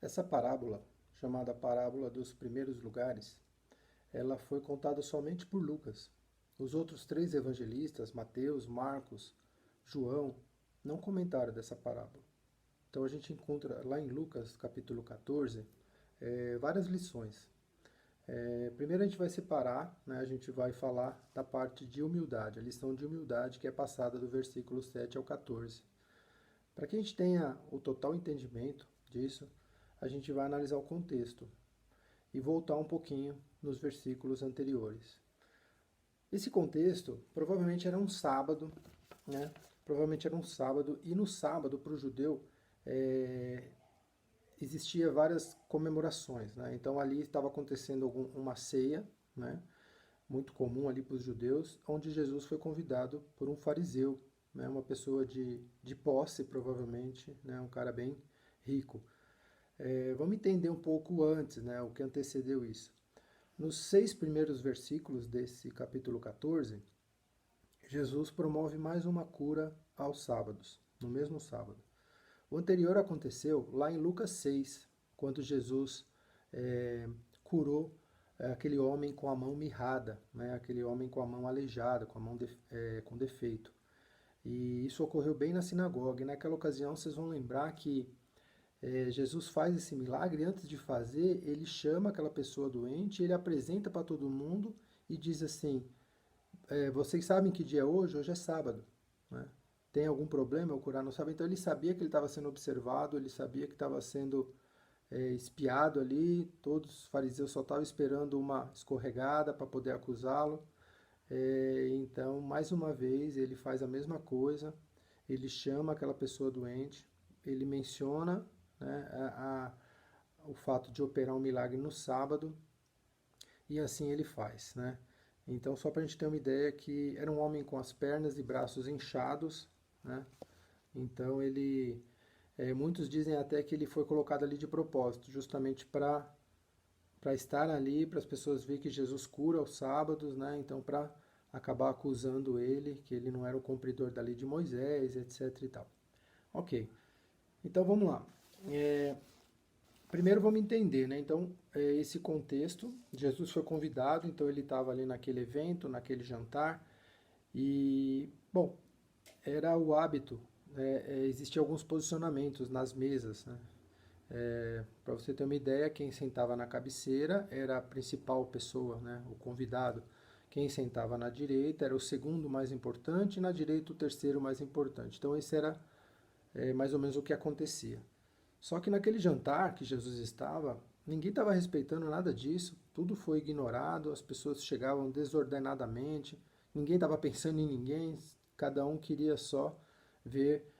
Essa parábola, chamada Parábola dos Primeiros Lugares, ela foi contada somente por Lucas. Os outros três evangelistas, Mateus, Marcos, João, não comentaram dessa parábola. Então a gente encontra lá em Lucas, capítulo 14, várias lições. Primeiro a gente vai separar, né, a gente vai falar da parte de humildade, a lição de humildade que é passada do versículo 7 ao 14. Para que a gente tenha o total entendimento disso, a gente vai analisar o contexto e voltar um pouquinho nos versículos anteriores. Esse contexto provavelmente era um sábado, né? Provavelmente era um sábado, e no sábado, para o judeu, é, existia várias comemorações, né? Então ali estava acontecendo uma ceia, né? Muito comum ali para os judeus, onde Jesus foi convidado por um fariseu, né? Uma pessoa de posse, provavelmente, né? Um cara bem rico. Vamos entender um pouco antes, né? O que antecedeu isso. Nos 6 primeiros versículos desse capítulo 14, Jesus promove mais uma cura aos sábados, no mesmo sábado. O anterior aconteceu lá em Lucas 6, quando Jesus curou aquele homem com a mão mirrada, né? Aquele homem com a mão aleijada, com a mão com defeito. E isso ocorreu bem na sinagoga. E naquela ocasião vocês vão lembrar que Jesus faz esse milagre, e antes de fazer, ele chama aquela pessoa doente, ele apresenta para todo mundo e diz assim: vocês sabem que dia é hoje? Hoje é sábado. Né? Tem algum problema eu curar no sábado? Então ele sabia que ele estava sendo observado, ele sabia que estava sendo espiado ali, todos os fariseus só estavam esperando uma escorregada para poder acusá-lo. Então, mais uma vez, ele faz a mesma coisa, ele chama aquela pessoa doente, ele menciona, né, o fato de operar um milagre no sábado, e assim ele faz, né? Então, só para a gente ter uma ideia, que era um homem com as pernas e braços inchados, né? Então, muitos dizem até que ele foi colocado ali de propósito, justamente para estar ali, para as pessoas verem que Jesus cura aos sábados, né? Então, para acabar acusando ele, que ele não era o cumpridor da lei de Moisés, etc e tal. Ok, então vamos lá. Primeiro vamos entender, né? Então, esse contexto, Jesus foi convidado, então ele estava ali naquele evento, naquele jantar, e, bom, era o hábito, né? Existiam alguns posicionamentos nas mesas, né? Para você ter uma ideia, quem sentava na cabeceira era a principal pessoa, né? O convidado. Quem sentava na direita era o segundo mais importante, e na direita o terceiro mais importante. Então, esse era mais ou menos o que acontecia. Só que naquele jantar que Jesus estava, ninguém estava respeitando nada disso, tudo foi ignorado, as pessoas chegavam desordenadamente, ninguém estava pensando em ninguém, cada um queria só ver,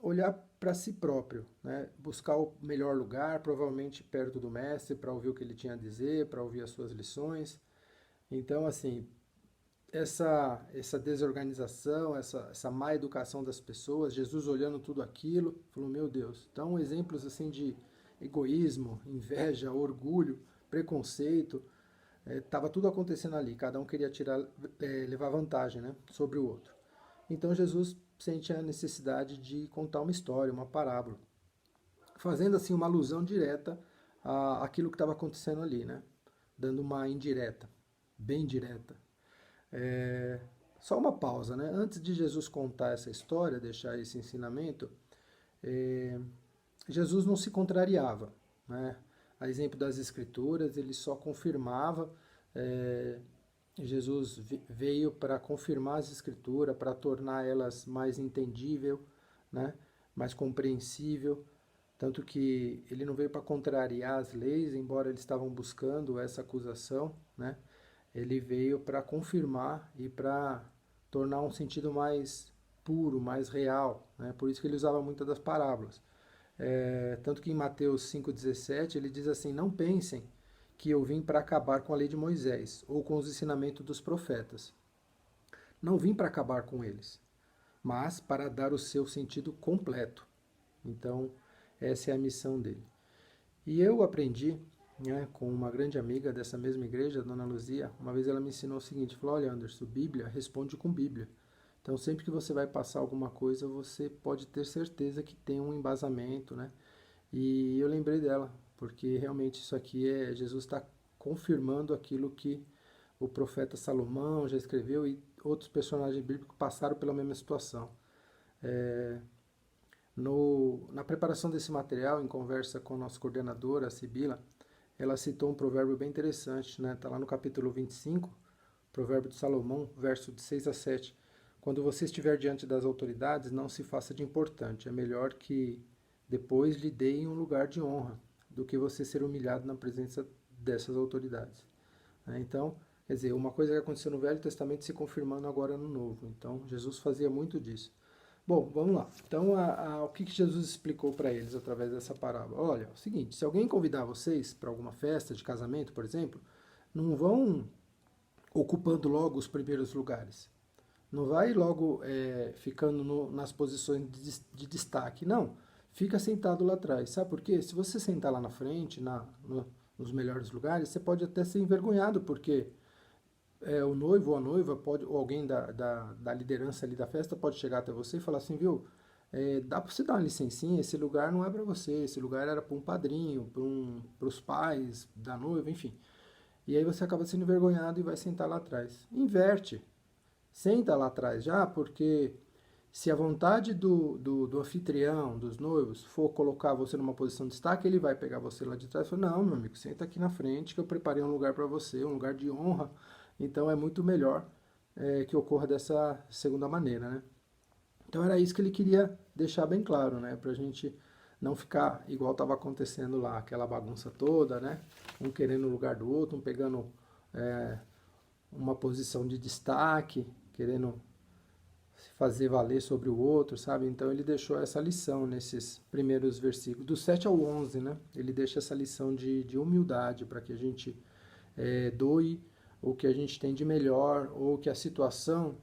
olhar para si próprio, né? Buscar o melhor lugar, provavelmente perto do mestre, para ouvir o que ele tinha a dizer, para ouvir as suas lições. Então, assim, essa desorganização, essa má educação das pessoas, Jesus olhando tudo aquilo, falou, meu Deus. Então, exemplos assim de egoísmo, inveja, orgulho, preconceito, estava tudo acontecendo ali, cada um queria levar vantagem, né, sobre o outro. Então Jesus sente a necessidade de contar uma história, uma parábola, fazendo assim uma alusão direta àquilo que estava acontecendo ali, né, dando uma indireta, bem direta. É, Só uma pausa, né? Antes de Jesus contar essa história, deixar esse ensinamento, é, Jesus não se contrariava, né? A exemplo das Escrituras, ele só confirmava. é, Jesus veio para confirmar as Escrituras, para tornar elas mais entendível, né? Mais compreensível. Tanto que ele não veio para contrariar as leis, embora eles estavam buscando essa acusação, né? Ele veio para confirmar e para tornar um sentido mais puro, mais real, né? Por isso que ele usava muitas das parábolas. Tanto que em Mateus 5,17 ele diz assim: não pensem que eu vim para acabar com a lei de Moisés ou com os ensinamentos dos profetas. Não vim para acabar com eles, mas para dar o seu sentido completo. Então, essa é a missão dele. E eu aprendi, né, com uma grande amiga dessa mesma igreja, a Dona Luzia. Uma vez ela me ensinou o seguinte, falou, olha Anderson, Bíblia responde com Bíblia. Então sempre que você vai passar alguma coisa, você pode ter certeza que tem um embasamento, né? E eu lembrei dela, porque realmente isso aqui Jesus está confirmando aquilo que o profeta Salomão já escreveu e outros personagens bíblicos passaram pela mesma situação. É, na preparação desse material, em conversa com a nossa coordenadora, a Sibila, ela citou um provérbio bem interessante, né? Está lá no capítulo 25, provérbio de Salomão, verso de 6 a 7. Quando você estiver diante das autoridades, não se faça de importante. É melhor que depois lhe deem um lugar de honra do que você ser humilhado na presença dessas autoridades. Então, quer dizer, uma coisa que aconteceu no Velho Testamento se confirmando agora no Novo. Então, Jesus fazia muito disso. Bom, vamos lá. Então, o que Jesus explicou para eles através dessa parábola? Olha, é o seguinte, se alguém convidar vocês para alguma festa de casamento, por exemplo, não vão ocupando logo os primeiros lugares. Não vai logo ficando nas posições de destaque. Não, fica sentado lá atrás. Sabe por quê? Se você sentar lá na frente, nos melhores lugares, você pode até ser envergonhado, porque o noivo ou a noiva pode, ou alguém da liderança ali da festa pode chegar até você e falar assim, viu, dá para você dar uma licencinha, esse lugar não é para você, esse lugar era para um padrinho, para os pais da noiva, enfim. E aí você acaba sendo envergonhado e vai sentar lá atrás. Inverte, senta lá atrás já, porque se a vontade do anfitrião, dos noivos, for colocar você numa posição de destaque, ele vai pegar você lá de trás e falar, não, meu amigo, senta aqui na frente que eu preparei um lugar para você, um lugar de honra. Então é muito melhor que ocorra dessa segunda maneira, né? Então era isso que ele queria deixar bem claro, né? Pra gente não ficar igual estava acontecendo lá, aquela bagunça toda, né? Um querendo o lugar do outro, um pegando é, uma posição de destaque, querendo se fazer valer sobre o outro, sabe? Então ele deixou essa lição nesses primeiros versículos, do 7 ao 11, né? Ele deixa essa lição de humildade para que a gente doe o que a gente tem de melhor, ou que a situação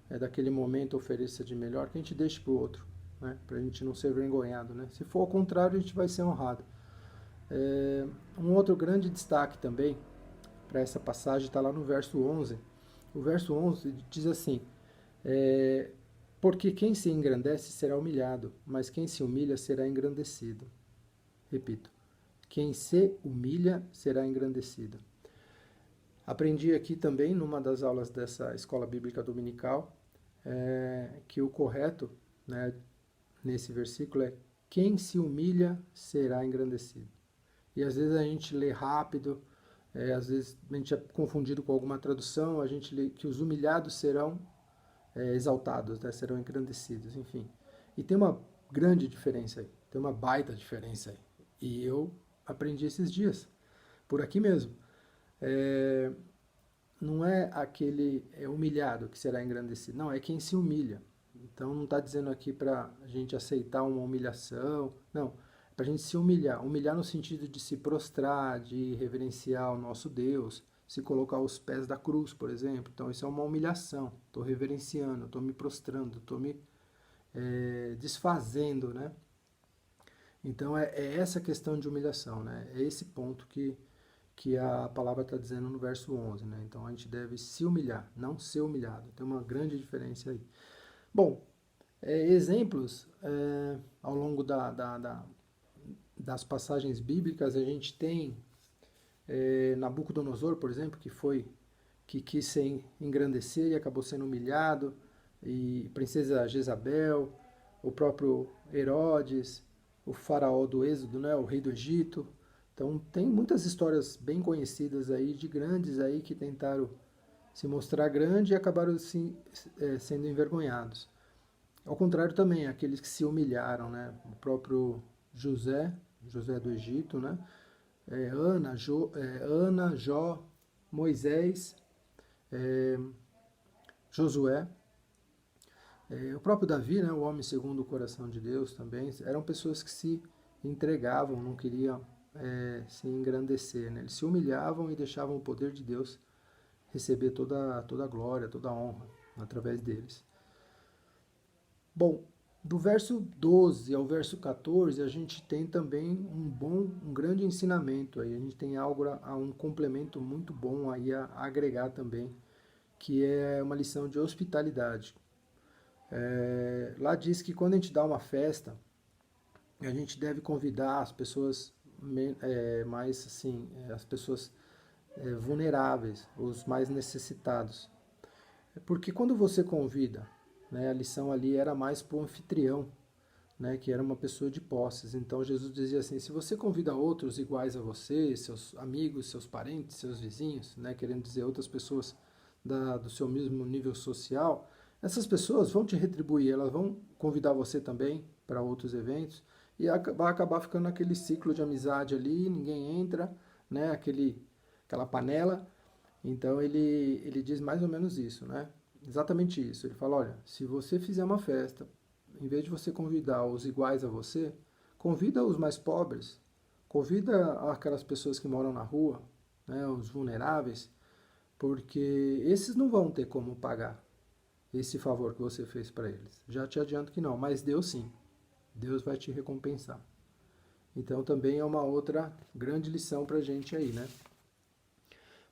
daquele momento ofereça de melhor, que a gente deixe para o outro, né? Para a gente não ser envergonhado, né? Se for ao contrário, a gente vai ser honrado. Um outro grande destaque também para essa passagem está lá no verso 11. O verso 11 diz assim, porque quem se engrandece será humilhado, mas quem se humilha será engrandecido. Repito, quem se humilha será engrandecido. Aprendi aqui também, numa das aulas dessa escola bíblica dominical, que o correto, né, nesse versículo é quem se humilha será engrandecido. E às vezes a gente lê rápido, às vezes a gente é confundido com alguma tradução, a gente lê que os humilhados serão exaltados, né, serão engrandecidos, enfim. E tem uma grande diferença aí, tem uma baita diferença aí. E eu aprendi esses dias, por aqui mesmo. Não é aquele humilhado que será engrandecido, não, é quem se humilha. Então não está dizendo aqui para a gente aceitar uma humilhação, não, é para a gente se humilhar. Humilhar no sentido de se prostrar, de reverenciar o nosso Deus, se colocar aos pés da cruz, por exemplo. Então isso é uma humilhação, estou reverenciando, estou me prostrando, estou me desfazendo, né? Então é essa questão de humilhação, né? É esse ponto que a palavra está dizendo no verso 11, né? Então a gente deve se humilhar, não ser humilhado. Tem uma grande diferença aí. Bom, exemplos ao longo das passagens bíblicas, a gente tem Nabucodonosor, por exemplo, que quis se engrandecer e acabou sendo humilhado, e princesa Jezabel, o próprio Herodes, o faraó do Êxodo, né, o rei do Egito. Então tem muitas histórias bem conhecidas aí de grandes aí que tentaram se mostrar grande e acabaram sendo envergonhados. Ao contrário também, aqueles que se humilharam, né? O próprio José do Egito, né? Ana, Jó, Moisés, Josué, o próprio Davi, né? O homem segundo o coração de Deus também, eram pessoas que se entregavam, não queriam se engrandecer, né? Eles se humilhavam e deixavam o poder de Deus receber toda a glória, toda a honra através deles. Bom, do verso 12 ao verso 14, a gente tem também um grande ensinamento aí. A gente tem um complemento muito bom aí a agregar também, que é uma lição de hospitalidade. Lá diz que quando a gente dá uma festa, a gente deve convidar as pessoas mais assim, as pessoas vulneráveis, os mais necessitados. Porque quando você convida, né, a lição ali era mais para o anfitrião, né, que era uma pessoa de posses. Então Jesus dizia assim: se você convida outros iguais a você, seus amigos, seus parentes, seus vizinhos, né, querendo dizer outras pessoas do seu mesmo nível social, essas pessoas vão te retribuir, elas vão convidar você também para outros eventos e vai acabar ficando aquele ciclo de amizade ali, ninguém entra, né, aquela panela. Então ele diz mais ou menos isso, né? Exatamente isso. Ele fala: olha, se você fizer uma festa, em vez de você convidar os iguais a você, convida os mais pobres, convida aquelas pessoas que moram na rua, né, os vulneráveis, porque esses não vão ter como pagar esse favor que você fez para eles. Já te adianto que não, mas Deus sim. Deus vai te recompensar. Então também é uma outra grande lição para a gente aí, né?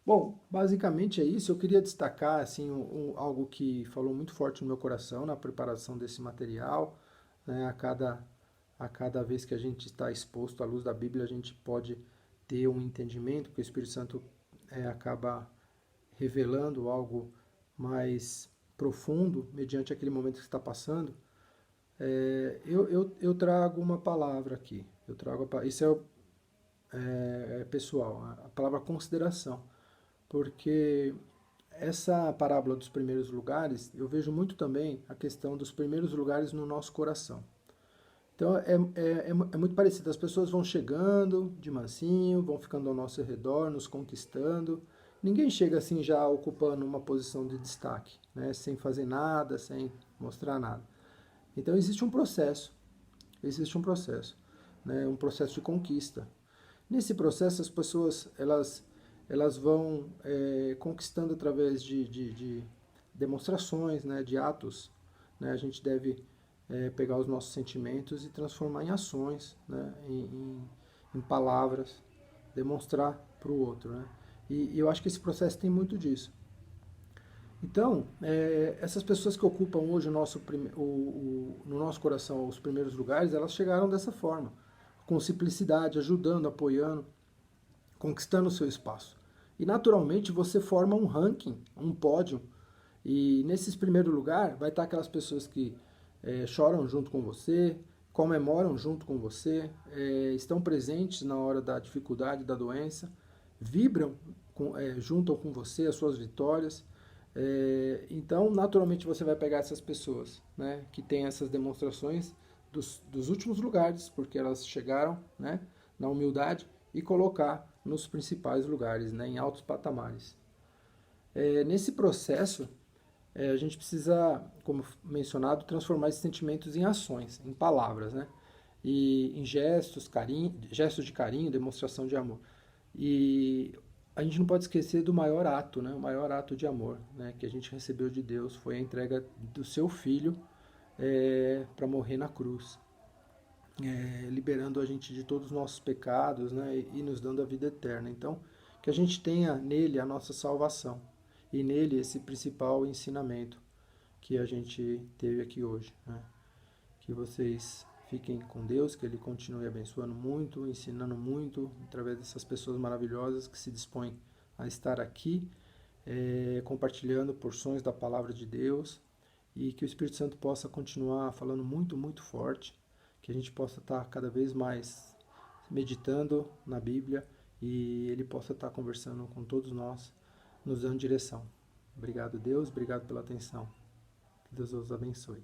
Bom, basicamente é isso. Eu queria destacar assim, algo que falou muito forte no meu coração na preparação desse material. Né? A cada vez que a gente está exposto à luz da Bíblia, a gente pode ter um entendimento, que o Espírito Santo acaba revelando algo mais profundo mediante aquele momento que está passando. Eu trago uma palavra aqui. Isso é pessoal, a palavra consideração. Porque essa parábola dos primeiros lugares, eu vejo muito também a questão dos primeiros lugares no nosso coração. Então é muito parecido, as pessoas vão chegando de mansinho, vão ficando ao nosso redor, nos conquistando. Ninguém chega assim já ocupando uma posição de destaque, né? Sem fazer nada, sem mostrar nada. Então existe um processo, né? Um processo de conquista. Nesse processo, as pessoas elas vão conquistando através de demonstrações, né, de atos. Né? A gente deve pegar os nossos sentimentos e transformar em ações, né, em palavras, demonstrar para o outro. Né? E eu acho que esse processo tem muito disso. Então, essas pessoas que ocupam hoje no nosso coração os primeiros lugares, elas chegaram dessa forma, com simplicidade, ajudando, apoiando, conquistando o seu espaço. E naturalmente você forma um ranking, um pódio, e nesses primeiros lugares vai estar aquelas pessoas que choram junto com você, comemoram junto com você, estão presentes na hora da dificuldade, da doença, vibram juntam com você as suas vitórias. Então, naturalmente, você vai pegar essas pessoas, né, que têm essas demonstrações dos últimos lugares, porque elas chegaram, né, na humildade, e colocar nos principais lugares, né, em altos patamares. Nesse processo, a gente precisa, como mencionado, transformar esses sentimentos em ações, em palavras, né, e em gestos de carinho, demonstração de amor. E a gente não pode esquecer do maior ato, né? O maior ato de amor, né, que a gente recebeu de Deus foi a entrega do seu filho para morrer na cruz, liberando a gente de todos os nossos pecados, né, e nos dando a vida eterna. Então, que a gente tenha nele a nossa salvação e nele esse principal ensinamento que a gente teve aqui hoje. Né? Que vocês fiquem com Deus, que Ele continue abençoando muito, ensinando muito, através dessas pessoas maravilhosas que se dispõem a estar aqui, compartilhando porções da palavra de Deus, e que o Espírito Santo possa continuar falando muito, muito forte, que a gente possa estar cada vez mais meditando na Bíblia e Ele possa estar conversando com todos nós, nos dando direção. Obrigado, Deus, obrigado pela atenção. Que Deus os abençoe.